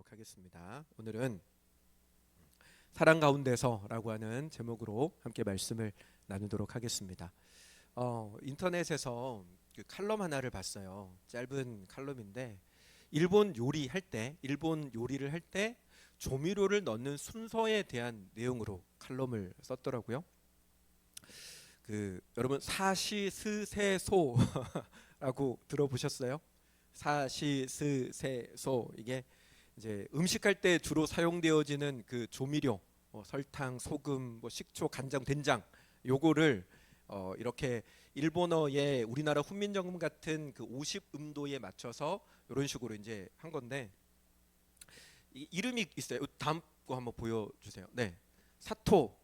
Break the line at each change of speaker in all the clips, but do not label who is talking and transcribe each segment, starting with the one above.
나누도록 하겠습니다. 오늘은 사랑 가운데서라고 하는 제목으로 함께 말씀을 나누도록 하겠습니다. 인터넷에서 그 칼럼 하나를 봤어요. 짧은 칼럼인데 일본 요리를 할 때 조미료를 넣는 순서에 대한 내용으로 칼럼을 썼더라고요. 여러분 사시스세소라고 들어보셨어요? 사시스세소, 이게 이제 음식할 때 주로 사용되어지는 그 조미료, 설탕, 소금, 식초, 간장, 된장, 요거를 이렇게 일본어의 우리나라 훈민정음 같은 그 50음도에 맞춰서 이런 식으로 이제 한 건데, 이름이 있어요. 다음 거 한번 보여주세요. 네, 사토,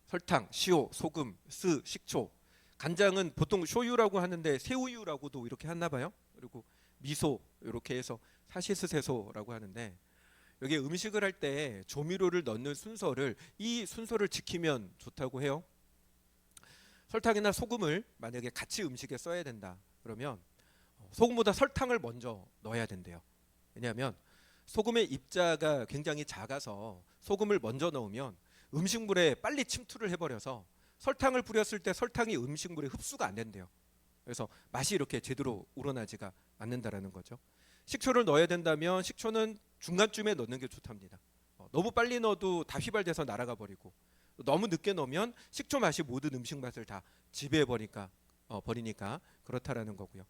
설탕, 시오, 소금, 스, 식초. 간장은 보통 쇼유라고 하는데 새우유라고도 이렇게 하나 봐요. 그리고 미소, 이렇게 해서 사시스세소라고 하는데, 여기 음식을 할 때 조미료를 넣는 이 순서를 지키면 좋다고 해요. 설탕이나 소금을 만약에 같이 음식에 써야 된다 그러면 소금보다 설탕을 먼저 넣어야 된대요. 왜냐하면 소금의 입자가 굉장히 작아서 소금을 먼저 넣으면 음식물에 빨리 침투를 해버려서 설탕을 뿌렸을 때 설탕이 음식물에 흡수가 안 된대요. 그래서 맛이 이렇게 제대로 우러나지가 않는다라는 거죠. 식초를 넣어야 된다면 식초는 중간쯤에 넣는 게 좋답니다. 너무 빨리 넣어도 다 휘발돼서 날아가 버리고, 너무 늦게 넣으면 식초 맛이 모든 음식 맛을 다 지배해 버리니까 그렇다라는 거고요.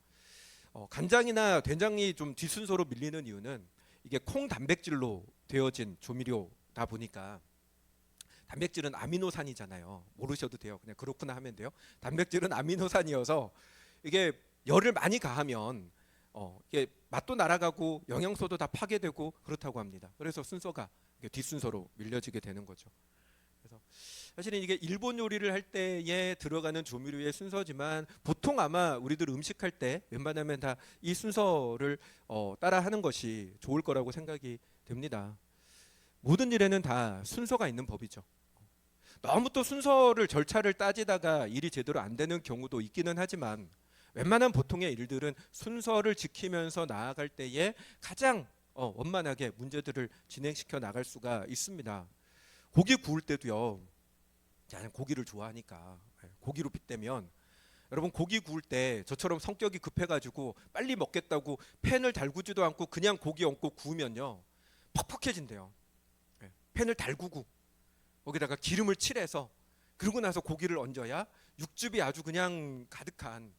간장이나 된장이 좀 뒷순서로 밀리는 이유는 이게 콩 단백질로 되어진 조미료다 보니까, 단백질은 아미노산이잖아요. 모르셔도 돼요. 그냥 그렇구나 하면 돼요. 단백질은 아미노산이어서 이게 열을 많이 가하면 이게 맛도 날아가고 영양소도 다 파괴되고 그렇다고 합니다. 그래서 순서가 뒷순서로 밀려지게 되는 거죠. 그래서 사실은 이게 일본 요리를 할 때에 들어가는 조미료의 순서지만, 보통 아마 우리들 음식할 때 웬만하면 다 이 순서를 따라하는 것이 좋을 거라고 생각이 됩니다. 모든 일에는 다 순서가 있는 법이죠. 너무 또 순서를 절차를 따지다가 일이 제대로 안 되는 경우도 있기는 하지만, 웬만한 보통의 일들은 순서를 지키면서 나아갈 때에 가장 원만하게 문제들을 진행시켜 나갈 수가 있습니다. 고기 구울 때도요. 저는 고기를 좋아하니까 고기로 빗대면, 여러분 고기 구울 때 저처럼 성격이 급해가지고 빨리 먹겠다고 팬을 달구지도 않고 그냥 고기 얹고 구우면요, 퍽퍽해진대요. 팬을 달구고 거기다가 기름을 칠해서 그러고 나서 고기를 얹어야 육즙이 아주 그냥 가득한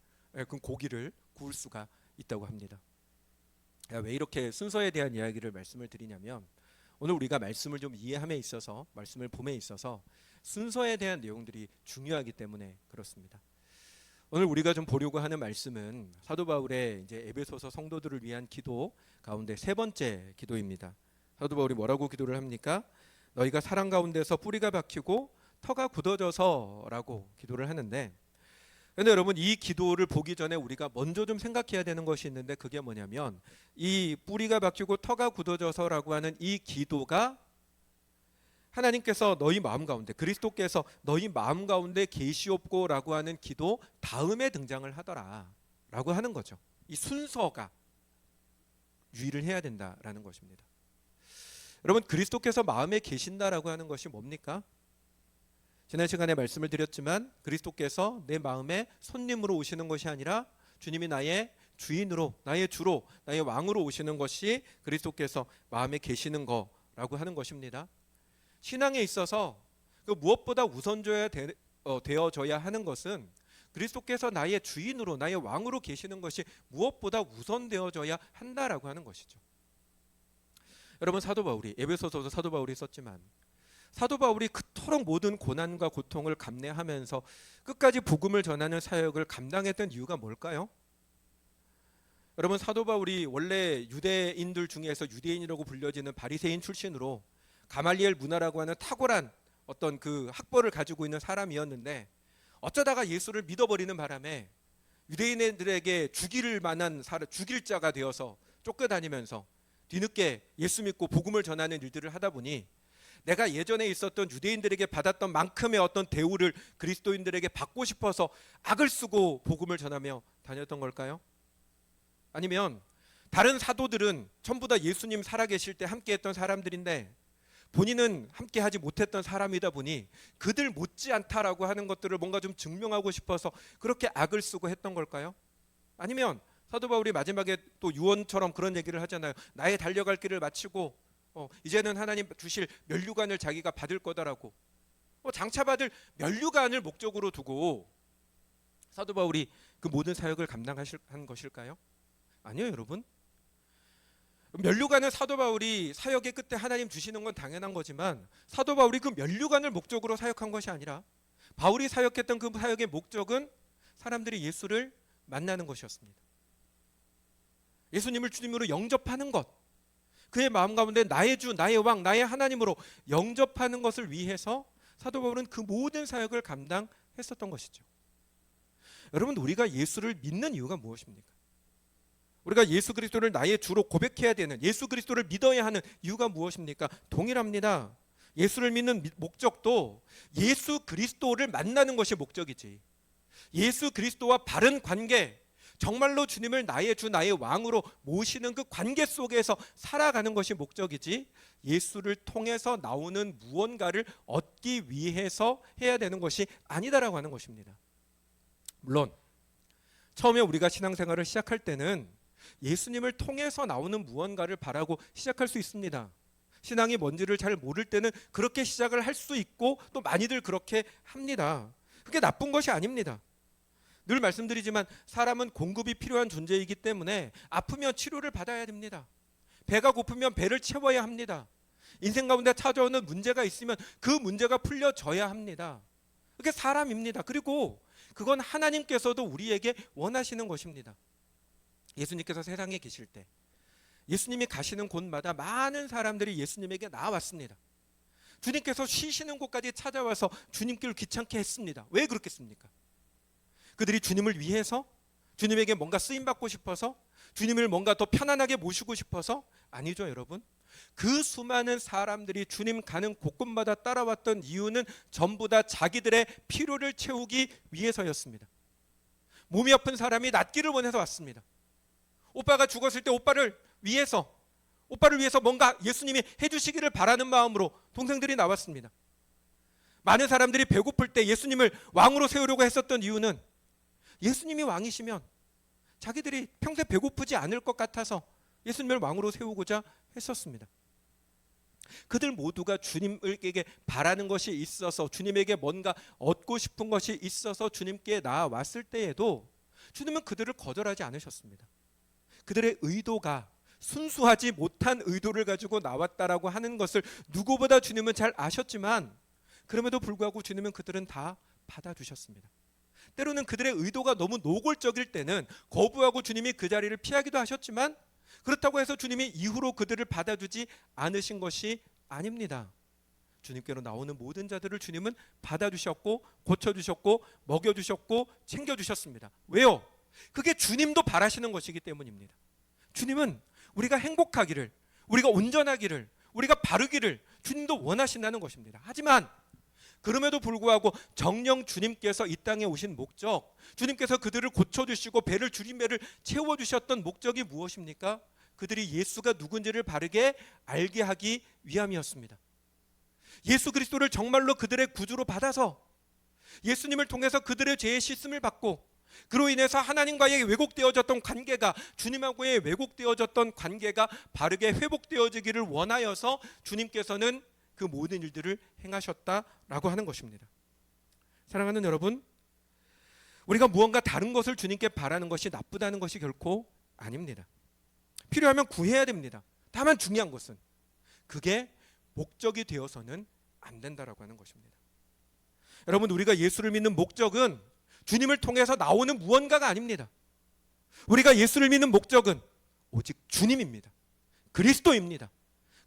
그 고기를 구울 수가 있다고 합니다. 왜 이렇게 순서에 대한 이야기를 말씀을 드리냐면, 오늘 우리가 말씀을 좀 이해함에 있어서, 말씀을 봄에 있어서 순서에 대한 내용들이 중요하기 때문에 그렇습니다. 오늘 우리가 좀 보려고 하는 말씀은 사도 바울의 이제 에베소서 성도들을 위한 기도 가운데 세 번째 기도입니다. 사도 바울이 뭐라고 기도를 합니까? 너희가 사랑 가운데서 뿌리가 박히고 터가 굳어져서라고 기도를 하는데, 그런데 여러분, 이 기도를 보기 전에 우리가 먼저 좀 생각해야 되는 것이 있는데, 그게 뭐냐면 이 뿌리가 박히고 터가 굳어져서라고 하는 이 기도가 하나님께서 너희 마음 가운데, 그리스도께서 너희 마음 가운데 계시옵고라고 하는 기도 다음에 등장을 하더라라고 하는 거죠. 이 순서가 유의를 해야 된다라는 것입니다. 여러분, 그리스도께서 마음에 계신다라고 하는 것이 뭡니까? 지난 시간에 말씀을 드렸지만, 그리스도께서 내 마음에 손님으로 오시는 것이 아니라 주님이 나의 주인으로, 나의 주로, 나의 왕으로 오시는 것이 그리스도께서 마음에 계시는 거라고 하는 것입니다. 신앙에 있어서 그 무엇보다 되어져야 하는 것은, 그리스도께서 나의 주인으로, 나의 왕으로 계시는 것이 무엇보다 우선되어져야 한다라고 하는 것이죠. 여러분, 에베소서도 사도 바울이 썼지만, 사도 바울이 그토록 모든 고난과 고통을 감내하면서 끝까지 복음을 전하는 사역을 감당했던 이유가 뭘까요? 여러분, 사도 바울이 원래 유대인들 중에서 유대인이라고 불려지는 바리새인 출신으로 가말리엘 문화라고 하는 탁월한 어떤 그 학벌을 가지고 있는 사람이었는데, 어쩌다가 예수를 믿어버리는 바람에 유대인들에게 죽일 자가 되어서 쫓겨다니면서 뒤늦게 예수 믿고 복음을 전하는 일들을 하다 보니, 내가 예전에 있었던 유대인들에게 받았던 만큼의 어떤 대우를 그리스도인들에게 받고 싶어서 악을 쓰고 복음을 전하며 다녔던 걸까요? 아니면 다른 사도들은 전부 다 예수님 살아계실 때 함께했던 사람들인데 본인은 함께하지 못했던 사람이다 보니 그들 못지않다라고 하는 것들을 뭔가 좀 증명하고 싶어서 그렇게 악을 쓰고 했던 걸까요? 아니면 사도 바울이 마지막에 또 유언처럼 그런 얘기를 하잖아요. 나의 달려갈 길을 마치고 이제는 하나님 주실 면류관을 자기가 받을 거다라고 장차 받을 면류관을 목적으로 두고 사도 바울이 그 모든 사역을 감당한 것일까요? 아니요, 여러분. 면류관은 사도 바울이 사역의 끝에 하나님 주시는 건 당연한 거지만 사도 바울이 그 면류관을 목적으로 사역한 것이 아니라 바울이 사역했던 그 사역의 목적은 사람들이 예수를 만나는 것이었습니다. 예수님을 주님으로 영접하는 것, 그의 마음 가운데 나의 주, 나의 왕, 나의 하나님으로 영접하는 것을 위해서 사도 바울은 그 모든 사역을 감당했었던 것이죠. 여러분, 우리가 예수를 믿는 이유가 무엇입니까? 우리가 예수 그리스도를 나의 주로 고백해야 되는, 예수 그리스도를 믿어야 하는 이유가 무엇입니까? 동일합니다. 예수를 믿는 목적도 예수 그리스도를 만나는 것이 목적이지, 예수 그리스도와 바른 관계, 정말로 주님을 나의 주, 나의 왕으로 모시는 그 관계 속에서 살아가는 것이 목적이지, 예수를 통해서 나오는 무언가를 얻기 위해서 해야 되는 것이 아니다라고 하는 것입니다. 물론 처음에 우리가 신앙생활을 시작할 때는 예수님을 통해서 나오는 무언가를 바라고 시작할 수 있습니다. 신앙이 뭔지를 잘 모를 때는 그렇게 시작을 할 수 있고 또 많이들 그렇게 합니다. 그게 나쁜 것이 아닙니다. 늘 말씀드리지만 사람은 공급이 필요한 존재이기 때문에 아프면 치료를 받아야 됩니다. 배가 고프면 배를 채워야 합니다. 인생 가운데 찾아오는 문제가 있으면 그 문제가 풀려져야 합니다. 그게 사람입니다. 그리고 그건 하나님께서도 우리에게 원하시는 것입니다. 예수님께서 세상에 계실 때 예수님이 가시는 곳마다 많은 사람들이 예수님에게 나왔습니다. 주님께서 쉬시는 곳까지 찾아와서 주님께를 귀찮게 했습니다. 왜 그렇겠습니까? 그들이 주님을 위해서, 주님에게 뭔가 쓰임받고 싶어서, 주님을 뭔가 더 편안하게 모시고 싶어서? 아니죠, 여러분. 그 수많은 사람들이 주님 가는 곳곳마다 따라왔던 이유는 전부 다 자기들의 필요를 채우기 위해서였습니다. 몸이 아픈 사람이 낫기를 원해서 왔습니다. 오빠가 죽었을 때 오빠를 위해서 뭔가 예수님이 해주시기를 바라는 마음으로 동생들이 나왔습니다. 많은 사람들이 배고플 때 예수님을 왕으로 세우려고 했었던 이유는 예수님이 왕이시면 자기들이 평생 배고프지 않을 것 같아서 예수님을 왕으로 세우고자 했었습니다. 그들 모두가 주님에게 바라는 것이 있어서, 주님에게 뭔가 얻고 싶은 것이 있어서 주님께 나왔을 때에도 주님은 그들을 거절하지 않으셨습니다. 그들의 의도가 순수하지 못한 의도를 가지고 나왔다라고 하는 것을 누구보다 주님은 잘 아셨지만 그럼에도 불구하고 주님은 그들은 다 받아주셨습니다. 때로는 그들의 의도가 너무 노골적일 때는 거부하고 주님이 그 자리를 피하기도 하셨지만 그렇다고 해서 주님이 이후로 그들을 받아주지 않으신 것이 아닙니다. 주님께로 나오는 모든 자들을 주님은 받아주셨고 고쳐주셨고 먹여주셨고 챙겨주셨습니다. 왜요? 그게 주님도 바라시는 것이기 때문입니다. 주님은 우리가 행복하기를, 우리가 온전하기를, 우리가 바르기를 주님도 원하신다는 것입니다. 하지만 그럼에도 불구하고 정령 주님께서 이 땅에 오신 목적, 주님께서 그들을 고쳐주시고 배를 줄인 배를 채워주셨던 목적이 무엇입니까? 그들이 예수가 누군지를 바르게 알게 하기 위함이었습니다. 예수 그리스도를 정말로 그들의 구주로 받아서 예수님을 통해서 그들의 죄의 씻음을 받고 그로 인해서 하나님과의 왜곡되어졌던 관계가, 주님하고의 왜곡되어졌던 관계가 바르게 회복되어지기를 원하여서 주님께서는 그 모든 일들을 행하셨다라고 하는 것입니다. 사랑하는 여러분, 우리가 무언가 다른 것을 주님께 바라는 것이 나쁘다는 것이 결코 아닙니다. 필요하면 구해야 됩니다. 다만 중요한 것은 그게 목적이 되어서는 안 된다라고 하는 것입니다. 여러분, 우리가 예수를 믿는 목적은 주님을 통해서 나오는 무언가가 아닙니다. 우리가 예수를 믿는 목적은 오직 주님입니다. 그리스도입니다.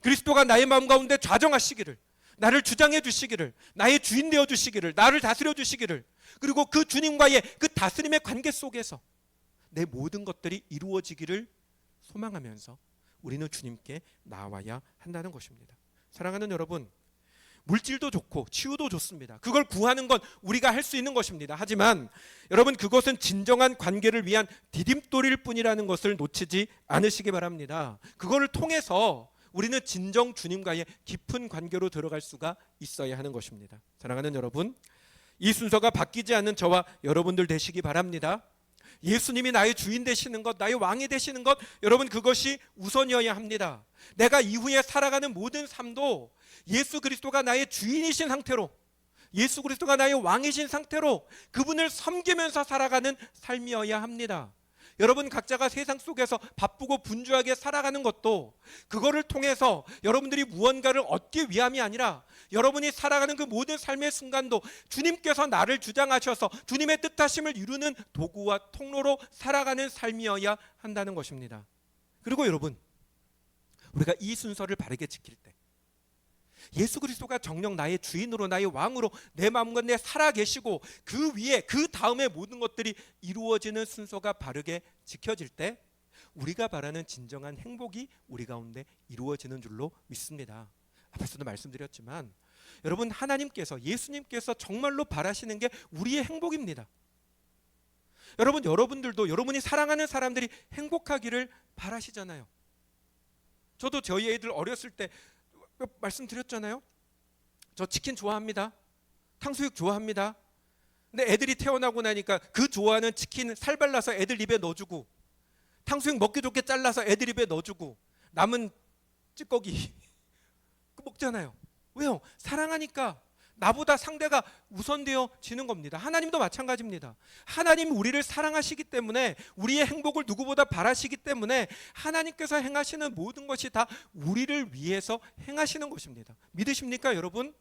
그리스도가 나의 마음 가운데 좌정하시기를, 나를 주장해 주시기를, 나의 주인 되어 주시기를, 나를 다스려 주시기를, 그리고 그 주님과의 그 다스림의 관계 속에서 내 모든 것들이 이루어지기를 소망하면서 우리는 주님께 나와야 한다는 것입니다. 사랑하는 여러분, 물질도 좋고 치유도 좋습니다. 그걸 구하는 건 우리가 할 수 있는 것입니다. 하지만 여러분, 그것은 진정한 관계를 위한 디딤돌일 뿐이라는 것을 놓치지 않으시기 바랍니다. 그거를 통해서 우리는 진정 주님과의 깊은 관계로 들어갈 수가 있어야 하는 것입니다. 사랑하는 여러분, 이 순서가 바뀌지 않는 저와 여러분들 되시기 바랍니다. 예수님이 나의 주인 되시는 것, 나의 왕이 되시는 것, 여러분, 그것이 우선이어야 합니다. 내가 이후에 살아가는 모든 삶도 예수 그리스도가 나의 주인이신 상태로, 예수 그리스도가 나의 왕이신 상태로 그분을 섬기면서 살아가는 삶이어야 합니다. 여러분, 각자가 세상 속에서 바쁘고 분주하게 살아가는 것도 그거를 통해서 여러분들이 무언가를 얻기 위함이 아니라 여러분이 살아가는 그 모든 삶의 순간도 주님께서 나를 주장하셔서 주님의 뜻하심을 이루는 도구와 통로로 살아가는 삶이어야 한다는 것입니다. 그리고 여러분, 우리가 이 순서를 바르게 지킬 때 예수 그리스도가 정녕 나의 주인으로, 나의 왕으로 내 마음과 내 살아계시고 그 위에, 그 다음에 모든 것들이 이루어지는 순서가 바르게 지켜질 때 우리가 바라는 진정한 행복이 우리 가운데 이루어지는 줄로 믿습니다. 앞에서도 말씀드렸지만 여러분, 하나님께서, 예수님께서 정말로 바라시는 게 우리의 행복입니다. 여러분, 여러분들도 여러분이 사랑하는 사람들이 행복하기를 바라시잖아요. 저도 저희 애들 어렸을 때 말씀드렸잖아요. 저 치킨 좋아합니다. 탕수육 좋아합니다. 근데 애들이 태어나고 나니까 그 좋아하는 치킨 살 발라서 애들 입에 넣어주고, 탕수육 먹기 좋게 잘라서 애들 입에 넣어주고, 남은 찌꺼기 먹잖아요. 왜요? 사랑하니까. 나보다 상대가 우선되어지는 겁니다. 하나님도 마찬가지입니다. 하나님 우리를 사랑하시기 때문에, 우리의 행복을 누구보다 바라시기 때문에 하나님께서 행하시는 모든 것이 다 우리를 위해서 행하시는 것입니다. 믿으십니까, 여러분?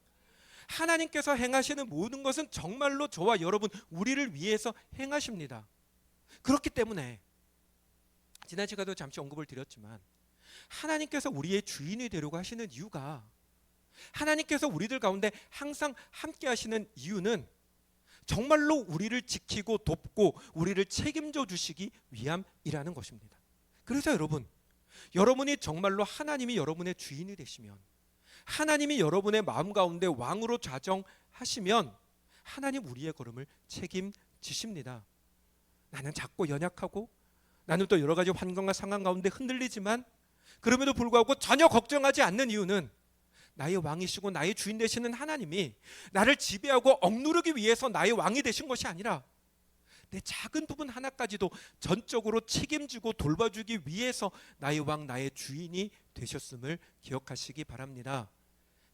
하나님께서 행하시는 모든 것은 정말로 저와 여러분, 우리를 위해서 행하십니다. 그렇기 때문에 지난 시간에도 잠시 언급을 드렸지만 하나님께서 우리의 주인이 되려고 하시는 이유가, 하나님께서 우리들 가운데 항상 함께 하시는 이유는 정말로 우리를 지키고 돕고 우리를 책임져 주시기 위함이라는 것입니다. 그래서 여러분, 여러분이 정말로 하나님이 여러분의 주인이 되시면, 하나님이 여러분의 마음 가운데 왕으로 좌정하시면 하나님 우리의 걸음을 책임지십니다. 나는 작고 연약하고 나는 또 여러 가지 환경과 상황 가운데 흔들리지만 그럼에도 불구하고 전혀 걱정하지 않는 이유는 나의 왕이시고 나의 주인 되시는 하나님이 나를 지배하고 억누르기 위해서 나의 왕이 되신 것이 아니라 내 작은 부분 하나까지도 전적으로 책임지고 돌봐주기 위해서 나의 왕, 나의 주인이 되셨음을 기억하시기 바랍니다.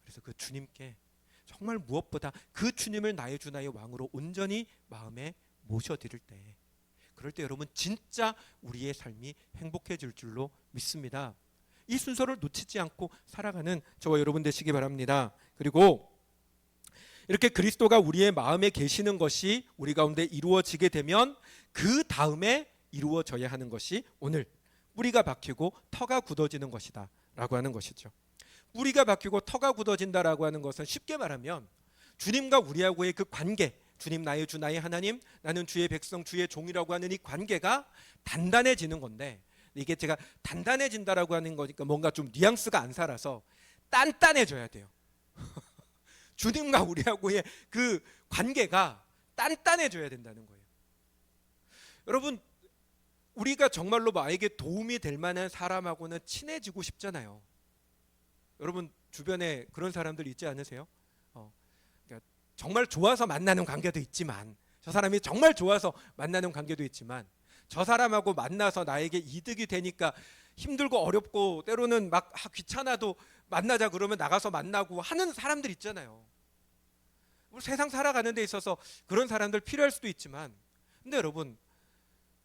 그래서 그 주님께 정말 무엇보다 그 주님을 나의 주, 나의 왕으로 온전히 마음에 모셔드릴 때, 그럴 때 여러분 진짜 우리의 삶이 행복해질 줄로 믿습니다. 이 순서를 놓치지 않고 살아가는 저와 여러분 되시기 바랍니다. 그리고 이렇게 그리스도가 우리의 마음에 계시는 것이 우리 가운데 이루어지게 되면 그 다음에 이루어져야 하는 것이 오늘 뿌리가 박히고 터가 굳어지는 것이다 라고 하는 것이죠. 뿌리가 박히고 터가 굳어진다라고 하는 것은 쉽게 말하면 주님과 우리하고의 그 관계, 주님 나의 주, 나의 하나님, 나는 주의 백성, 주의 종이라고 하는 이 관계가 단단해지는 건데, 이게 제가 단단해진다라고 하는 거니까 뭔가 좀 뉘앙스가 안 살아서 단단해져야 돼요. 주님과 우리하고의 그 관계가 단단해져야 된다는 거예요. 여러분, 우리가 정말로 나에게 도움이 될 만한 사람하고는 친해지고 싶잖아요. 여러분 주변에 그런 사람들 있지 않으세요? 그러니까 정말 좋아서 만나는 관계도 있지만, 저 사람이 정말 좋아서 만나는 관계도 있지만, 저 사람하고 만나서 나에게 이득이 되니까 힘들고 어렵고 때로는 막 귀찮아도 만나자 그러면 나가서 만나고 하는 사람들 있잖아요. 세상 살아가는 데 있어서 그런 사람들 필요할 수도 있지만, 근데 여러분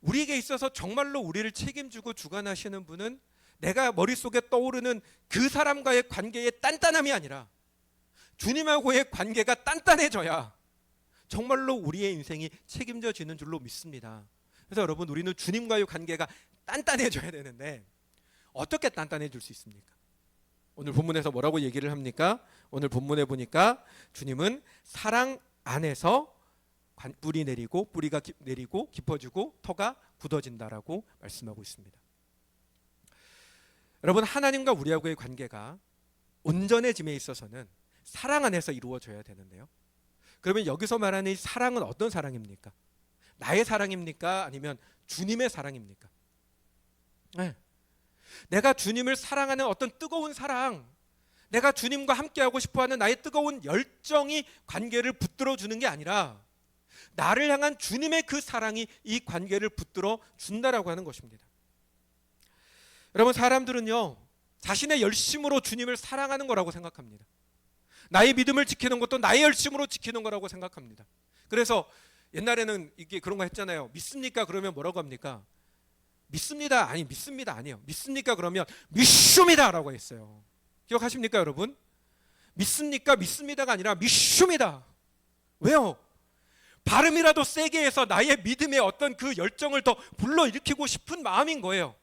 우리에게 있어서 정말로 우리를 책임지고 주관하시는 분은 내가 머릿속에 떠오르는 그 사람과의 관계의 단단함이 아니라 주님하고의 관계가 단단해져야 정말로 우리의 인생이 책임져지는 줄로 믿습니다. 그래서 여러분 우리는 주님과의 관계가 단단해져야 되는데 어떻게 단단해질 수 있습니까? 오늘 본문에서 뭐라고 얘기를 합니까? 오늘 본문에 보니까 주님은 사랑 안에서 뿌리 내리고 뿌리가 내리고 깊어지고 터가 굳어진다라고 말씀하고 있습니다. 여러분 하나님과 우리하고의 관계가 온전해짐에 있어서는 사랑 안에서 이루어져야 되는데요. 그러면 여기서 말하는 이 사랑은 어떤 사랑입니까? 나의 사랑입니까? 아니면 주님의 사랑입니까? 네. 내가 주님을 사랑하는 어떤 뜨거운 사랑, 내가 주님과 함께하고 싶어하는 나의 뜨거운 열정이 관계를 붙들어 주는 게 아니라 나를 향한 주님의 그 사랑이 이 관계를 붙들어 준다라고 하는 것입니다. 여러분, 사람들은요, 자신의 열심으로 주님을 사랑하는 거라고 생각합니다. 나의 믿음을 지키는 것도 나의 열심으로 지키는 거라고 생각합니다. 그래서 옛날에는 이게 그런 거 했잖아요. 믿습니까? 그러면 뭐라고 합니까? 믿습니다. 아니, 믿습니다. 아니에요. 믿습니까? 그러면 믿습니다라고 했어요. 기억하십니까, 여러분? 믿습니까? 믿습니다가 아니라 믿습니다. 왜요? 발음이라도 세게 해서 나의 믿음의 어떤 그 열정을 더 불러일으키고 싶은 마음인 거예요.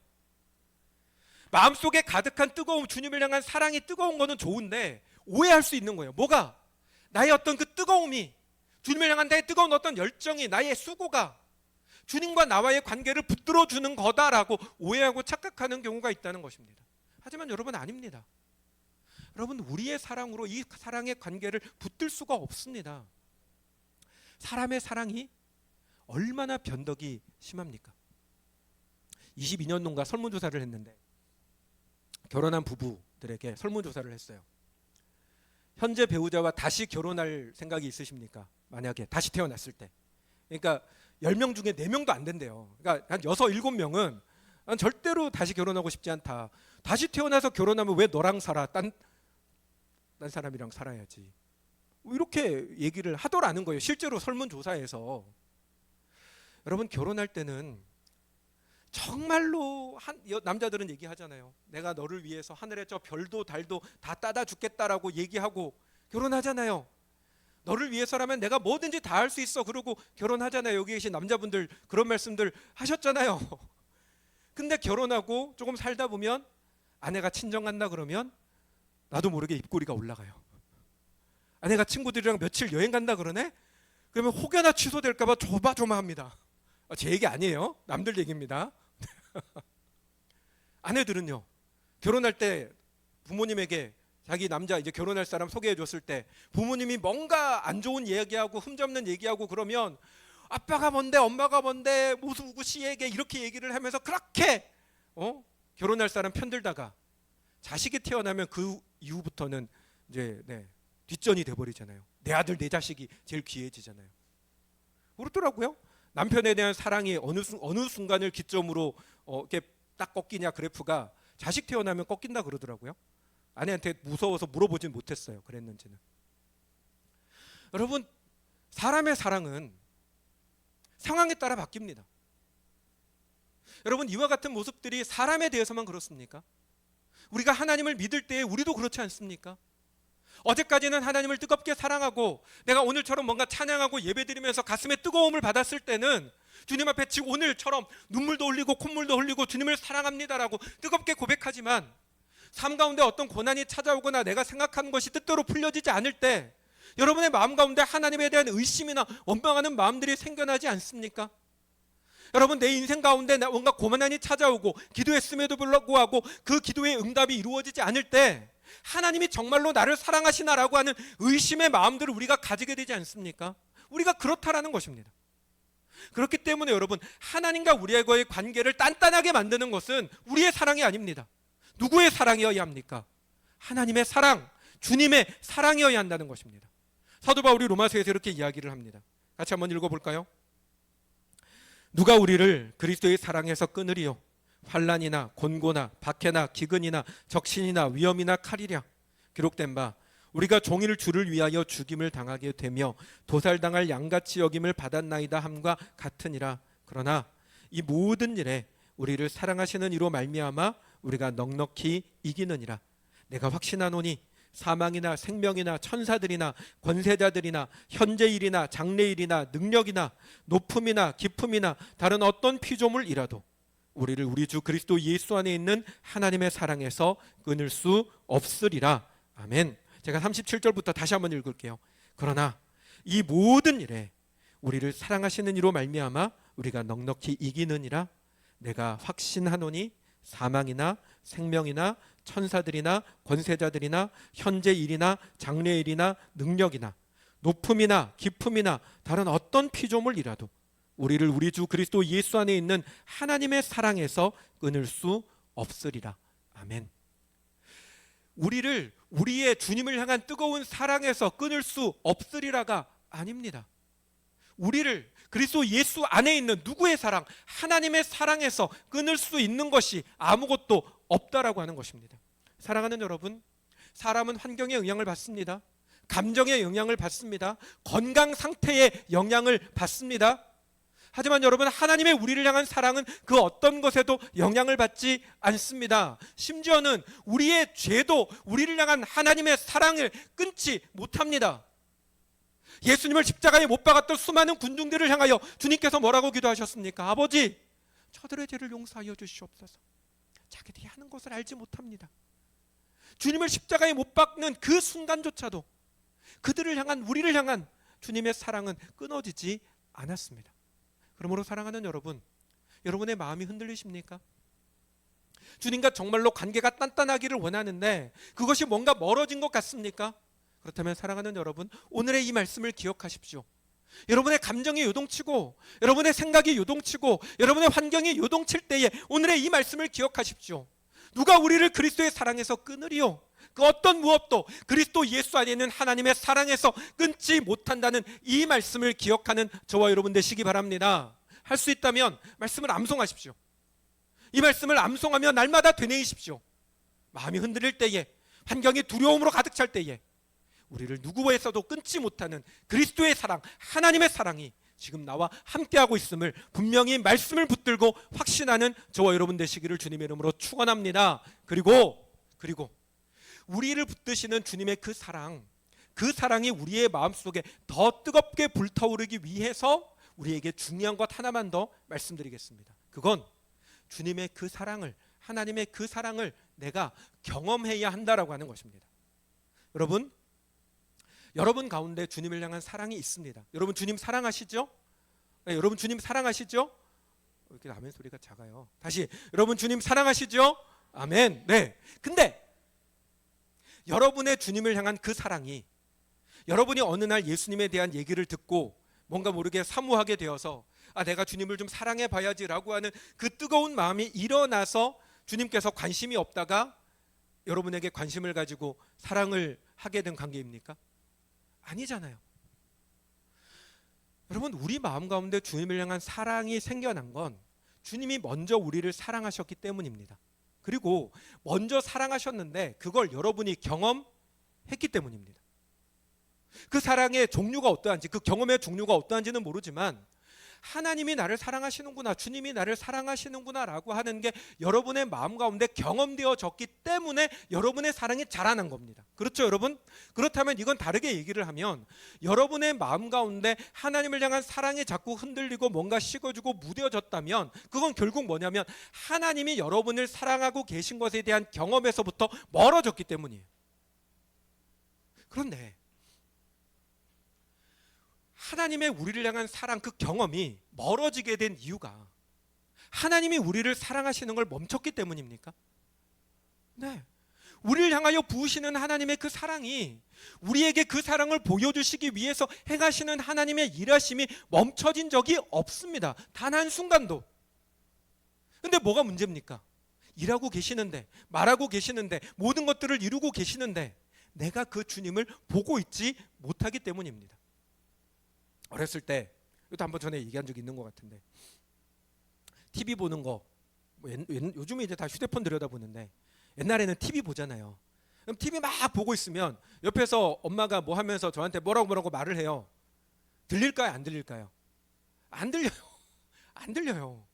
마음속에 가득한 뜨거움, 주님을 향한 사랑이 뜨거운 거는 좋은데 오해할 수 있는 거예요. 뭐가? 나의 어떤 그 뜨거움이, 주님을 향한 나의 뜨거운 어떤 열정이, 나의 수고가 주님과 나와의 관계를 붙들어 주는 거다라고 오해하고 착각하는 경우가 있다는 것입니다. 하지만 여러분, 아닙니다. 여러분, 우리의 사랑으로 이 사랑의 관계를 붙들 수가 없습니다. 사람의 사랑이 얼마나 변덕이 심합니까? 22년동가 설문조사를 했는데 결혼한 부부들에게 설문조사를 했어요. 현재 배우자와 다시 결혼할 생각이 있으십니까? 만약에 다시 태어났을 때. 그러니까 10명 중에 4명도 안 된대요. 그러니까 한 6, 7명은 난 절대로 다시 결혼하고 싶지 않다. 다시 태어나서 결혼하면 왜 너랑 살아? 딴 사람이랑 살아야지. 이렇게 얘기를 하더라는 거예요. 실제로 설문조사에서. 여러분, 결혼할 때는 정말로 남자들은 얘기하잖아요. 내가 너를 위해서 하늘에 저 별도 달도 다 따다 죽겠다라고 얘기하고 결혼하잖아요. 너를 위해서라면 내가 뭐든지 다 할 수 있어. 그러고 결혼하잖아요. 여기 계신 남자분들 그런 말씀들 하셨잖아요. 근데 결혼하고 조금 살다 보면 아내가 친정 간다 그러면 나도 모르게 입꼬리가 올라가요. 아내가 친구들이랑 며칠 여행 간다 그러네? 그러면 혹여나 취소될까 봐 조마조마합니다. 제 얘기 아니에요. 남들 얘기입니다. 아내들은요, 결혼할 때 부모님에게 자기 남자 이제 결혼할 사람 소개해 줬을 때 부모님이 뭔가 안 좋은 얘기하고 흠잡는 얘기하고 그러면 아빠가 뭔데 엄마가 뭔데 무수구 씨에게 이렇게 얘기를 하면서 그렇게 결혼할 사람 편들다가 자식이 태어나면 그 이후부터는 이제 뒷전이 돼버리잖아요. 내 아들 내 자식이 제일 귀해지잖아요. 그렇더라고요. 남편에 대한 사랑이 어느 순간을 기점으로 이렇게 딱 꺾이냐, 그래프가 자식 태어나면 꺾인다 그러더라고요. 아내한테 무서워서 물어보진 못했어요. 그랬는지는. 여러분, 사람의 사랑은 상황에 따라 바뀝니다. 여러분, 이와 같은 모습들이 사람에 대해서만 그렇습니까? 우리가 하나님을 믿을 때 우리도 그렇지 않습니까? 어제까지는 하나님을 뜨겁게 사랑하고 내가 오늘처럼 뭔가 찬양하고 예배드리면서 가슴에 뜨거움을 받았을 때는 주님 앞에 지금 오늘처럼 눈물도 흘리고 콧물도 흘리고 주님을 사랑합니다라고 뜨겁게 고백하지만 삶 가운데 어떤 고난이 찾아오거나 내가 생각하는 것이 뜻대로 풀려지지 않을 때 여러분의 마음 가운데 하나님에 대한 의심이나 원망하는 마음들이 생겨나지 않습니까? 여러분, 내 인생 가운데 뭔가 고난이 찾아오고 기도했음에도 불구하고 그 기도의 응답이 이루어지지 않을 때 하나님이 정말로 나를 사랑하시나라고 하는 의심의 마음들을 우리가 가지게 되지 않습니까? 우리가 그렇다라는 것입니다. 그렇기 때문에 여러분, 하나님과 우리와의 관계를 단단하게 만드는 것은 우리의 사랑이 아닙니다. 누구의 사랑이어야 합니까? 하나님의 사랑, 주님의 사랑이어야 한다는 것입니다. 사도 바울이 로마서에서 이렇게 이야기를 합니다. 같이 한번 읽어볼까요? 누가 우리를 그리스도의 사랑에서 끊으리요? 환난이나 곤고나 박해나 기근이나 적신이나 위험이나 칼이랴. 기록된 바 우리가 종일 주를 위하여 죽임을 당하게 되며 도살당할 양같이 여김을 받았나이다 함과 같으니라. 그러나 이 모든 일에 우리를 사랑하시는 이로 말미암아 우리가 넉넉히 이기느니라. 내가 확신하노니 사망이나 생명이나 천사들이나 권세자들이나 현재일이나 장래일이나 능력이나 높음이나 깊음이나 다른 어떤 피조물이라도 우리를 우리 주 그리스도 예수 안에 있는 하나님의 사랑에서 끊을 수 없으리라. 아멘. 제가 37절부터 다시 한번 읽을게요. 그러나 이 모든 일에 우리를 사랑하시는 이로 말미암아 우리가 넉넉히 이기느니라. 내가 확신하노니 사망이나 생명이나 천사들이나 권세자들이나 현재 일이나 장래 일이나 능력이나 높음이나 깊음이나 다른 어떤 피조물이라도 우리를 우리 주 그리스도 예수 안에 있는 하나님의 사랑에서 끊을 수 없으리라. 아멘. 우리를 우리의 주님을 향한 뜨거운 사랑에서 끊을 수 없으리라가 아닙니다. 우리를 그리스도 예수 안에 있는 누구의 사랑, 하나님의 사랑에서 끊을 수 있는 것이 아무것도 없다라고 하는 것입니다. 사랑하는 여러분, 사람은 환경의 영향을 받습니다. 감정의 영향을 받습니다. 건강 상태의 영향을 받습니다. 하지만 여러분, 하나님의 우리를 향한 사랑은 그 어떤 것에도 영향을 받지 않습니다. 심지어는 우리의 죄도 우리를 향한 하나님의 사랑을 끊지 못합니다. 예수님을 십자가에 못 박았던 수많은 군중들을 향하여 주님께서 뭐라고 기도하셨습니까? 아버지, 저들의 죄를 용서하여 주시옵소서. 자기들이 하는 것을 알지 못합니다. 주님을 십자가에 못 박는 그 순간조차도 그들을 향한, 우리를 향한 주님의 사랑은 끊어지지 않았습니다. 그러므로 사랑하는 여러분, 여러분의 마음이 흔들리십니까? 주님과 정말로 관계가 단단하기를 원하는데 그것이 뭔가 멀어진 것 같습니까? 그렇다면 사랑하는 여러분, 오늘의 이 말씀을 기억하십시오. 여러분의 감정이 요동치고 여러분의 생각이 요동치고 여러분의 환경이 요동칠 때에 오늘의 이 말씀을 기억하십시오. 누가 우리를 그리스도의 사랑에서 끊으리요? 그 어떤 무엇도 그리스도 예수 안에 있는 하나님의 사랑에서 끊지 못한다는 이 말씀을 기억하는 저와 여러분 되시기 바랍니다. 할 수 있다면 말씀을 암송하십시오. 이 말씀을 암송하며 날마다 되뇌이십시오. 마음이 흔들릴 때에, 환경이 두려움으로 가득 찰 때에 우리를 누구에서도 끊지 못하는 그리스도의 사랑, 하나님의 사랑이 지금 나와 함께하고 있음을 분명히 말씀을 붙들고 확신하는 저와 여러분 되시기를 주님의 이름으로 축원합니다. 그리고 우리를 붙드시는 주님의 그 사랑이 우리의 마음속에 더 뜨겁게 불타오르기 위해서 우리에게 중요한 것 하나만 더 말씀드리겠습니다. 그건 주님의 그 사랑을, 하나님의 그 사랑을 내가 경험해야 한다라고 하는 것입니다. 여러분 가운데 주님을 향한 사랑이 있습니다. 여러분 주님 사랑하시죠? 네, 여러분 주님 사랑하시죠? 이렇게 아멘 소리가 작아요. 다시, 여러분 주님 사랑하시죠? 아멘. 네. 근데 여러분의 주님을 향한 그 사랑이, 여러분이 어느 날 예수님에 대한 얘기를 듣고 뭔가 모르게 사모하게 되어서 내가 주님을 좀 사랑해 봐야지라고 하는 그 뜨거운 마음이 일어나서 주님께서 관심이 없다가 여러분에게 관심을 가지고 사랑을 하게 된 관계입니까? 아니잖아요. 여러분, 우리 마음 가운데 주님을 향한 사랑이 생겨난 건 주님이 먼저 우리를 사랑하셨기 때문입니다. 그리고 먼저 사랑하셨는데 그걸 여러분이 경험했기 때문입니다. 그 사랑의 종류가 어떠한지, 그 경험의 종류가 어떠한지는 모르지만 하나님이 나를 사랑하시는구나, 주님이 나를 사랑하시는구나 라고 하는 게 여러분의 마음 가운데 경험되어졌기 때문에 여러분의 사랑이 자라난 겁니다. 그렇죠, 여러분? 그렇다면 이건 다르게 얘기를 하면 여러분의 마음 가운데 하나님을 향한 사랑이 자꾸 흔들리고 뭔가 식어지고 무뎌졌다면 그건 결국 뭐냐면 하나님이 여러분을 사랑하고 계신 것에 대한 경험에서부터 멀어졌기 때문이에요. 그런데 하나님의 우리를 향한 사랑, 그 경험이 멀어지게 된 이유가 하나님이 우리를 사랑하시는 걸 멈췄기 때문입니까? 네. 우리를 향하여 부으시는 하나님의 그 사랑이, 우리에게 그 사랑을 보여주시기 위해서 행하시는 하나님의 일하심이 멈춰진 적이 없습니다. 단 한순간도. 근데 뭐가 문제입니까? 일하고 계시는데, 말하고 계시는데, 모든 것들을 이루고 계시는데 내가 그 주님을 보고 있지 못하기 때문입니다. 어렸을 때, 이것도 한번 전에 얘기한 적이 있는 것 같은데, TV 보는 거, 요즘에 이제 다 휴대폰 들여다보는데 옛날에는 TV 보잖아요. 그럼 TV 막 보고 있으면 옆에서 엄마가 뭐 하면서 저한테 뭐라고 말을 해요. 들릴까요? 안 들릴까요? 안 들려요. 안 들려요.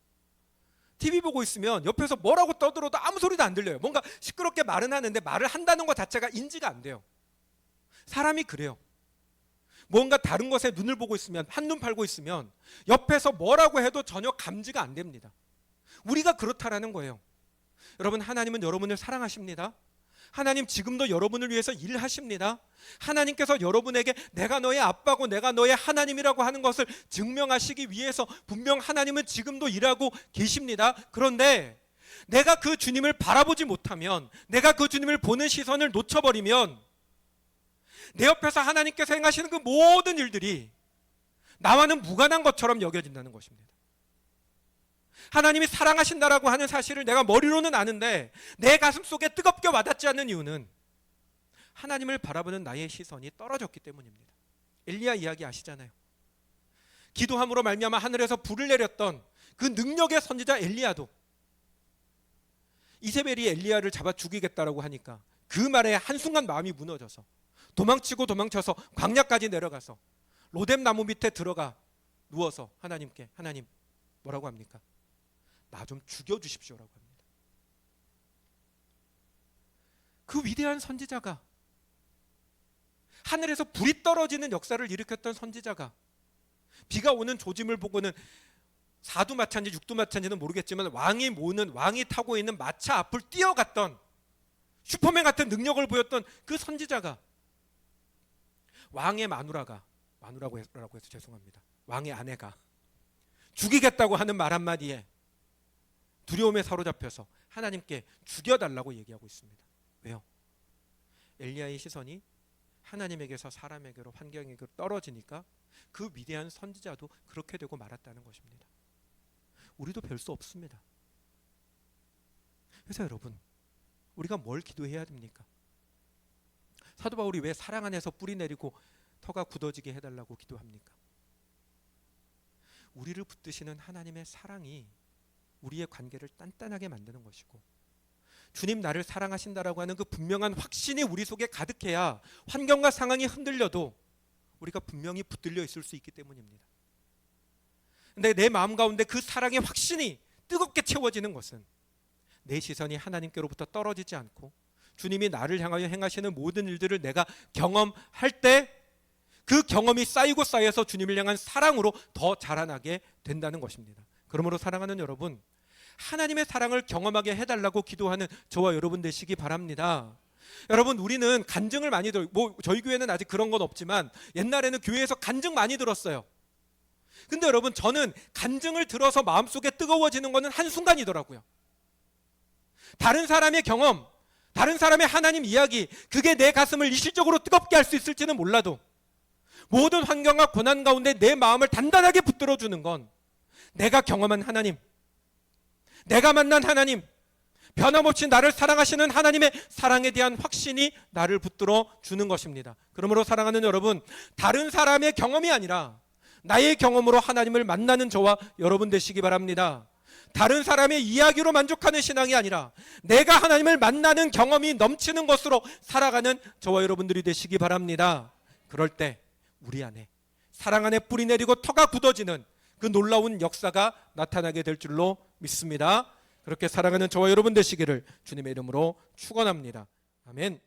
TV 보고 있으면 옆에서 뭐라고 떠들어도 아무 소리도 안 들려요. 뭔가 시끄럽게 말은 하는데 말을 한다는 것 자체가 인지가 안 돼요. 사람이 그래요. 뭔가 다른 것에 눈을 보고 있으면, 한눈 팔고 있으면 옆에서 뭐라고 해도 전혀 감지가 안 됩니다. 우리가 그렇다라는 거예요. 여러분, 하나님은 여러분을 사랑하십니다. 하나님 지금도 여러분을 위해서 일하십니다. 하나님께서 여러분에게 내가 너의 아빠고 내가 너의 하나님이라고 하는 것을 증명하시기 위해서 분명 하나님은 지금도 일하고 계십니다. 그런데 내가 그 주님을 바라보지 못하면, 내가 그 주님을 보는 시선을 놓쳐버리면 내 옆에서 하나님께서 행하시는 그 모든 일들이 나와는 무관한 것처럼 여겨진다는 것입니다. 하나님이 사랑하신다라고 하는 사실을 내가 머리로는 아는데 내 가슴 속에 뜨겁게 와닿지 않는 이유는 하나님을 바라보는 나의 시선이 떨어졌기 때문입니다. 엘리야 이야기 아시잖아요. 기도함으로 말미암아 하늘에서 불을 내렸던 그 능력의 선지자 엘리야도 이세벨이 엘리야를 잡아 죽이겠다라고 하니까 그 말에 한순간 마음이 무너져서 도망치고 도망쳐서 광야까지 내려가서 로뎀 나무 밑에 들어가 누워서 하나님께, 하나님 뭐라고 합니까? 나 좀 죽여주십시오라고 합니다. 그 위대한 선지자가, 하늘에서 불이 떨어지는 역사를 일으켰던 선지자가 비가 오는 조짐을 보고는 사두마차인지 육두마차인지는 모르겠지만 왕이 타고 있는 마차 앞을 뛰어갔던 슈퍼맨 같은 능력을 보였던 그 선지자가 왕의 마누라고 해서 죄송합니다. 왕의 아내가 죽이겠다고 하는 말 한마디에 두려움에 사로잡혀서 하나님께 죽여달라고 얘기하고 있습니다. 왜요? 엘리야의 시선이 하나님에게서 사람에게로, 환경에게로 떨어지니까 그 위대한 선지자도 그렇게 되고 말았다는 것입니다. 우리도 별 수 없습니다. 그래서 여러분, 우리가 뭘 기도해야 됩니까? 사도 바울이 왜 사랑 안에서 뿌리 내리고 터가 굳어지게 해달라고 기도합니까? 우리를 붙드시는 하나님의 사랑이 우리의 관계를 단단하게 만드는 것이고, 주님 나를 사랑하신다라고 하는 그 분명한 확신이 우리 속에 가득해야 환경과 상황이 흔들려도 우리가 분명히 붙들려 있을 수 있기 때문입니다. 근데 내 마음 가운데 그 사랑의 확신이 뜨겁게 채워지는 것은 내 시선이 하나님께로부터 떨어지지 않고 주님이 나를 향하여 행하시는 모든 일들을 내가 경험할 때 그 경험이 쌓이고 쌓여서 주님을 향한 사랑으로 더 자라나게 된다는 것입니다. 그러므로 사랑하는 여러분, 하나님의 사랑을 경험하게 해달라고 기도하는 저와 여러분 되시기 바랍니다. 여러분, 우리는 간증을 많이 저희 교회는 아직 그런 건 없지만 옛날에는 교회에서 간증 많이 들었어요. 근데 여러분, 저는 간증을 들어서 마음속에 뜨거워지는 것은 한순간이더라고요. 다른 사람의 경험, 다른 사람의 하나님 이야기, 그게 내 가슴을 일시적으로 뜨겁게 할 수 있을지는 몰라도 모든 환경과 고난 가운데 내 마음을 단단하게 붙들어주는 건 내가 경험한 하나님, 내가 만난 하나님, 변함없이 나를 사랑하시는 하나님의 사랑에 대한 확신이 나를 붙들어 주는 것입니다. 그러므로 사랑하는 여러분, 다른 사람의 경험이 아니라 나의 경험으로 하나님을 만나는 저와 여러분 되시기 바랍니다. 다른 사람의 이야기로 만족하는 신앙이 아니라 내가 하나님을 만나는 경험이 넘치는 것으로 살아가는 저와 여러분들이 되시기 바랍니다. 그럴 때 우리 안에 사랑 안에 뿌리 내리고 터가 굳어지는 그 놀라운 역사가 나타나게 될 줄로 믿습니다. 그렇게 살아가는 저와 여러분 되시기를 주님의 이름으로 축원합니다. 아멘.